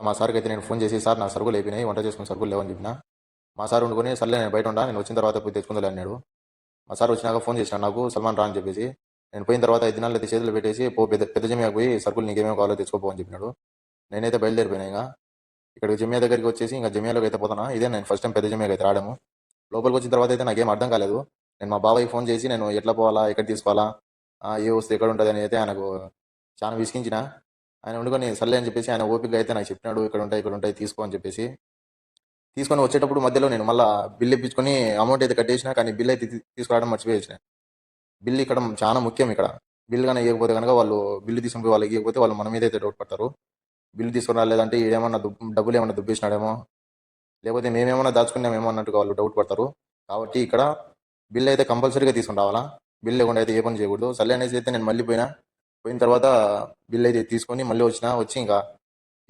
మా సార్కి అయితే నేను ఫోన్ చేసి, సార్ నా సరుకులు అయిపోయినాయి, వంట చేసుకుని సరుకులు లేవని చెప్పిన. మా సార్ వండుకొని, సర్లే నేను బయట ఉండా, నేను వచ్చిన తర్వాత పోయి తెచ్చుకుందాలే అన్నాడు. మా సార్ వచ్చినాక ఫోన్ చేసినాడు నాకు, సల్మాన్ రా అని చెప్పేసి. నేను పోయిన తర్వాత 5 దినాలు అయితే చేతులు పెట్టేసి, పో పెద్ద పెద్ద జమియాకు పోయి సరుకులు నీకేమేమి కావాలో తెచ్చుకోపో అని చెప్పినాడు. నేనైతే బయలుదేరిపోయినా. ఇంకా ఇక్కడ జమియా దగ్గరికి వచ్చేసి ఇంకా జమియాలోకి అయితే పోతానా. ఇదే నేను ఫస్ట్ టైం పెద్ద జమియాకి అయితే రావడము. లోపలికి వచ్చిన తర్వాత అయితే నాకేం అర్థం కాలేదు. నేను మా బాబాయ్కి ఫోన్ చేసి నేను ఎట్లా పోవాలా, ఎక్కడ తీసుకోవాలా, ఏ వస్తువు ఎక్కడ ఉంటుంది అని అయితే ఆయనకు చాలా విసిగించిన. ఆయన వండుకొని సర్లే అని చెప్పేసి ఆయన ఓపిక అయితే నాకు చెప్పినాడు, ఇక్కడ ఉంటాయి తీసుకో అని చెప్పేసి. తీసుకొని వచ్చేటప్పుడు మధ్యలో నేను మళ్ళీ బిల్ ఇప్పించుకొని అమౌంట్ అయితే కట్టేసిన, కానీ బిల్ అయితే తీసుకురావడం మర్చిపోయేసిన. బిల్ ఇక్కడ చాలా ముఖ్యం. ఇక్కడ బిల్ కానీ ఇవ్వకపోతే కనుక వాళ్ళు బిల్లు తీసుకుని పోయి వాళ్ళకి ఇవ్వకపోతే వాళ్ళు మన మీద అయితే డౌట్ పడతారు. బిల్లు తీసుకుని రాలేదంటే ఏమన్నా డబ్బులు ఏమన్నా దుబ్బేసినాడేమో, లేకపోతే మేమేమన్నా దాచుకున్నామేమో అన్నట్టుగా వాళ్ళు డౌట్ పడతారు. కాబట్టి ఇక్కడ బిల్ అయితే కంపల్సరీగా తీసుకుని రావాలా. బిల్ లేకుండా అయితే ఏ పని చేయకూడదు. సర్లే అనేసి అయితే నేను మళ్ళీ పోయిన తర్వాత బిల్ అయితే తీసుకొని మళ్ళీ వచ్చి ఇంకా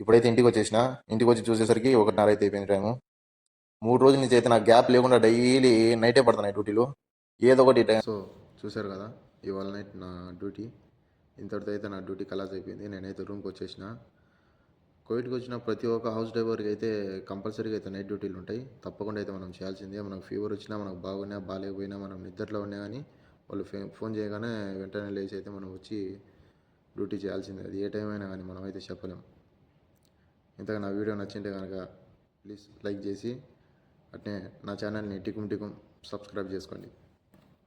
ఇప్పుడైతే ఇంటికి వచ్చేసిన. ఇంటికి వచ్చి చూసేసరికి 1:30 అయితే అయిపోయింది టైము. 3 రోజుల నుంచి అయితే నాకు గ్యాప్ లేకుండా డైలీ నైటే పడుతున్నాయి డ్యూటీలు, ఏదో ఒకటి టైం. సో చూశారు కదా, ఇవాళ నైట్ నా డ్యూటీ. ఇంతటితో అయితే నా డ్యూటీ కలాస్ అయిపోయింది. నేనైతే రూమ్కి వచ్చేసిన. కోవిడ్కి వచ్చిన ప్రతి ఒక్క హౌస్ డ్రైవర్కి అయితే కంపల్సరీగా అయితే నైట్ డ్యూటీలు ఉంటాయి. తప్పకుండా అయితే మనం చేయాల్సిందే. మనకు ఫీవర్ వచ్చినా, మనకు బాగున్నా బాగాలేకపోయినా, మనం నిద్రలో ఉన్నా కానీ వాళ్ళు ఫోన్ చేయగానే వెంటనే లేచి అయితే మనం వచ్చి డ్యూటీ చేయాల్సిందే. అది ఏ టైం అయినా కానీ మనం అయితే చెప్పలేం. ఇంతగా నా వీడియో నచ్చింటే కనుక ప్లీజ్ లైక్ చేసి అట్నే నా ఛానల్ని టికుం సబ్స్క్రైబ్ చేసుకోండి.